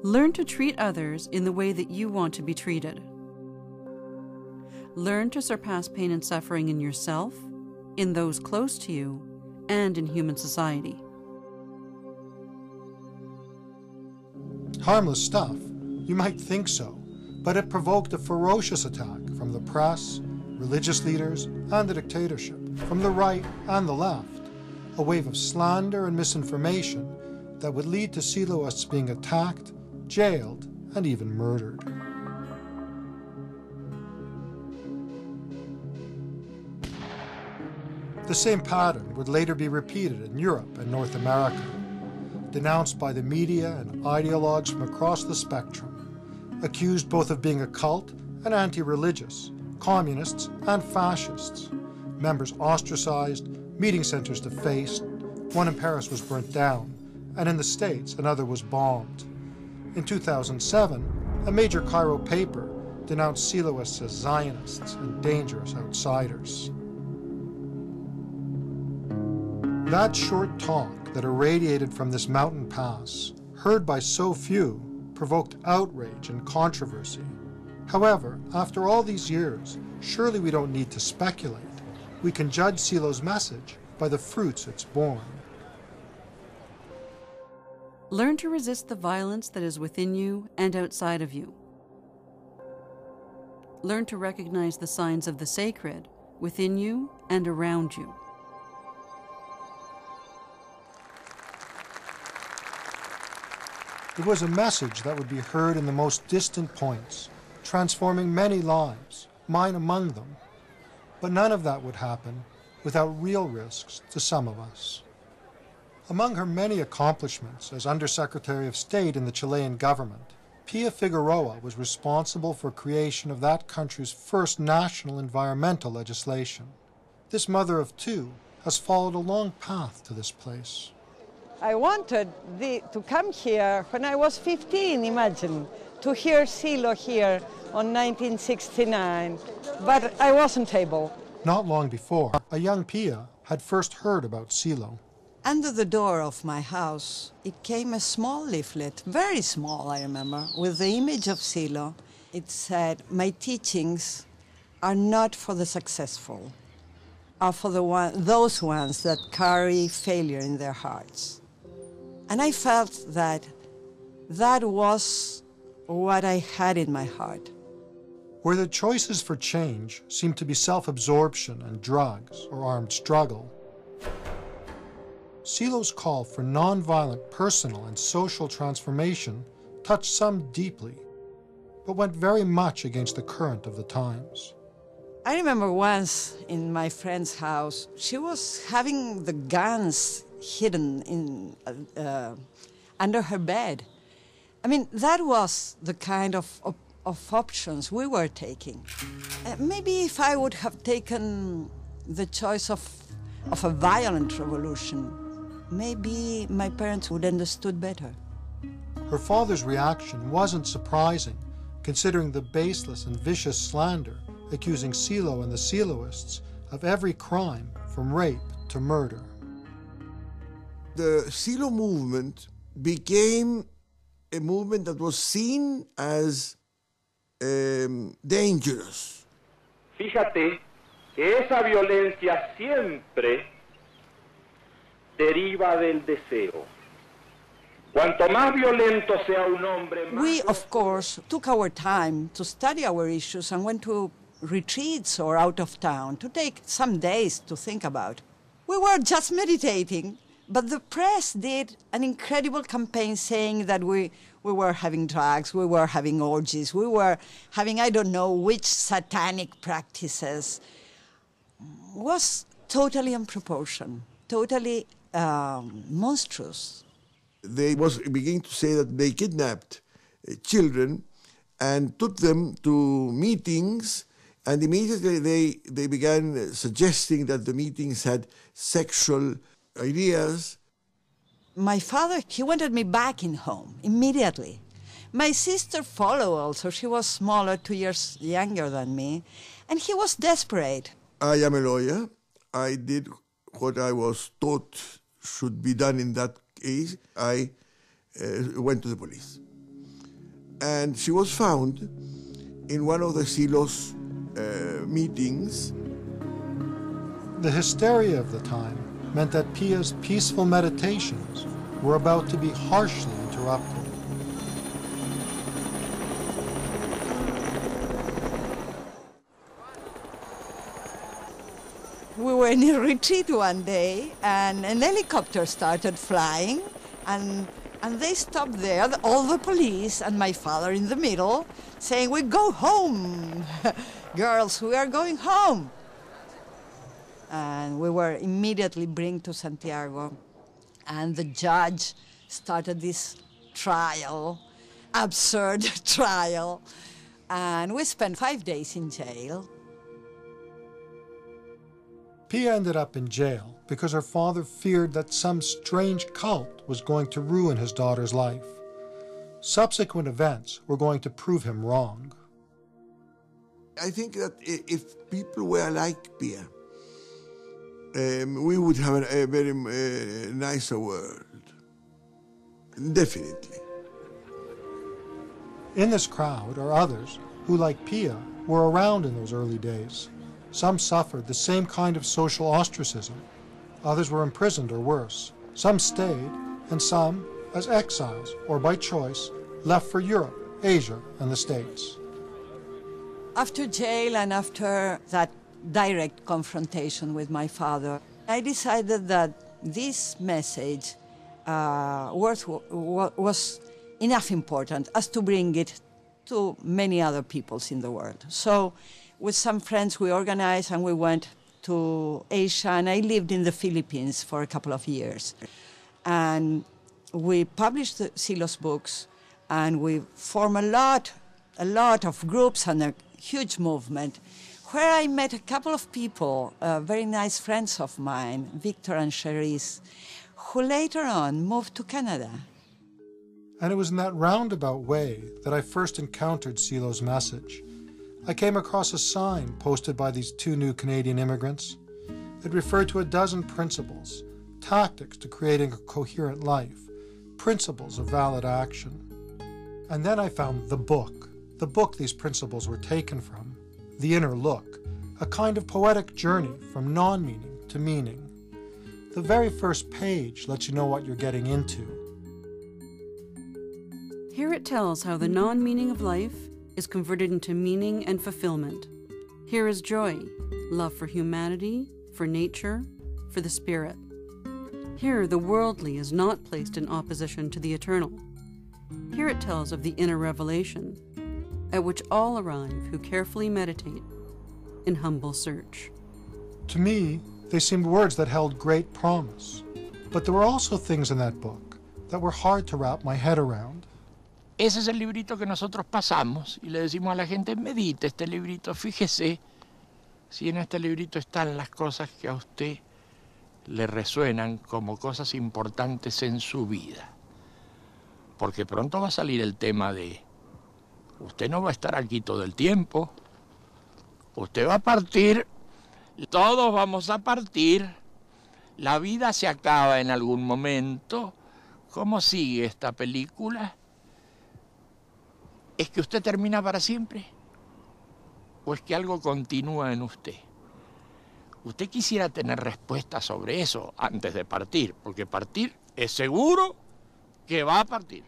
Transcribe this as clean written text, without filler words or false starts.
Learn to treat others in the way that you want to be treated. Learn to surpass pain and suffering in yourself, in those close to you, and in human society. Harmless stuff. You might think so, but it provoked a ferocious attack from the press, religious leaders, and the dictatorship, from the right and the left, a wave of slander and misinformation that would lead to Siloists being attacked, jailed, and even murdered. The same pattern would later be repeated in Europe and North America, denounced by the media and ideologues from across the spectrum, accused both of being a cult and anti-religious, communists and fascists, members ostracized, meeting centers defaced, one in Paris was burnt down, and in the States another was bombed. In 2007, a major Cairo paper denounced Siloists as Zionists and dangerous outsiders. That short talk that irradiated from this mountain pass, heard by so few, provoked outrage and controversy. However, after all these years, surely we don't need to speculate. We can judge Silo's message by the fruits it's borne. Learn to resist the violence that is within you and outside of you. Learn to recognize the signs of the sacred within you and around you. It was a message that would be heard in the most distant points, transforming many lives, mine among them. But none of that would happen without real risks to some of us. Among her many accomplishments as Undersecretary of State in the Chilean government, Pia Figueroa was responsible for creation of that country's first national environmental legislation. This mother of two has followed a long path to this place. I wanted to come here when I was 15, imagine, to hear Silo here on 1969, but I wasn't able. Not long before, a young Pia had first heard about Silo. Under the door of my house, it came a small leaflet, very small, I remember, with the image of Silo. It said, "My teachings are not for the successful, are for those ones that carry failure in their hearts." And I felt that that was what I had in my heart. Where the choices for change seemed to be self-absorption and drugs or armed struggle, Silo's call for nonviolent personal and social transformation touched some deeply, but went very much against the current of the times. I remember once in my friend's house, she was having the guns hidden in, under her bed. I mean, that was the kind of options we were taking. Maybe if I would have taken the choice of a violent revolution, maybe my parents would have understood better. Her father's reaction wasn't surprising, considering the baseless and vicious slander accusing Silo and the Siloists of every crime from rape to murder. The Silo movement became a movement that was seen as dangerous. Fíjate que esa violencia siempre deriva del deseo. Cuanto más violento sea un hombre, más... We, of course, took our time to study our issues and went to retreats or out of town to take some days to think about. We were just meditating, but the press did an incredible campaign saying that we were having drugs, we were having orgies, we were having I don't know which satanic practices. It was totally unproportioned, totally monstrous. They was beginning to say that they kidnapped children and took them to meetings, and immediately they began suggesting that the meetings had sexual ideas. My father, he wanted me back in home immediately. My sister followed also. She was smaller, 2 years younger than me, and he was desperate. I am a lawyer. I did what I was taught should be done in that case. I went to the police. And she was found in one of the silos meetings. The hysteria of the time meant that Pia's peaceful meditations were about to be harshly interrupted. We were in a retreat one day, and an helicopter started flying, and they stopped there, all the police and my father in the middle, saying, "We go home, girls, we are going home." And we were immediately brought to Santiago, and the judge started this trial, absurd trial, and we spent 5 days in jail. Pia ended up in jail because her father feared that some strange cult was going to ruin his daughter's life. Subsequent events were going to prove him wrong. I think that if people were like Pia, we would have a very nicer world. Definitely. In this crowd are others who, like Pia, were around in those early days. Some suffered the same kind of social ostracism. Others were imprisoned or worse. Some stayed, and some, as exiles or by choice, left for Europe, Asia, and the States. After jail and after that direct confrontation with my father, I decided that this message was enough important as to bring it to many other peoples in the world. So with some friends we organized and we went to Asia, and I lived in the Philippines for a couple of years. And we published the Silos books, and we formed a lot of groups and a huge movement, where I met a couple of people, very nice friends of mine, Victor and Cherise, who later on moved to Canada. And it was in that roundabout way that I first encountered Silo's message. I came across a sign posted by these two new Canadian immigrants. It referred to a dozen principles, tactics to creating a coherent life, principles of valid action. And then I found the book these principles were taken from, The Inner Look, a kind of poetic journey from non-meaning to meaning. The very first page lets you know what you're getting into. Here it tells how the non-meaning of life is converted into meaning and fulfillment. Here is joy, love for humanity, for nature, for the spirit. Here the worldly is not placed in opposition to the eternal. Here it tells of the inner revelation, at which all arrive who carefully meditate in humble search. To me, they seemed words that held great promise. But there were also things in that book that were hard to wrap my head around. Ese es el librito que nosotros pasamos y le decimos a la gente, medite este librito, fíjese si en este librito están las cosas que a usted le resuenan como cosas importantes en su vida. Porque pronto va a salir el tema de, usted no va a estar aquí todo el tiempo, usted va a partir, todos vamos a partir, la vida se acaba en algún momento. ¿Cómo sigue esta película? ¿Es que usted termina para siempre? ¿O es que algo continúa en usted? Usted quisiera tener respuestas sobre eso antes de partir, porque partir es seguro que va a partir.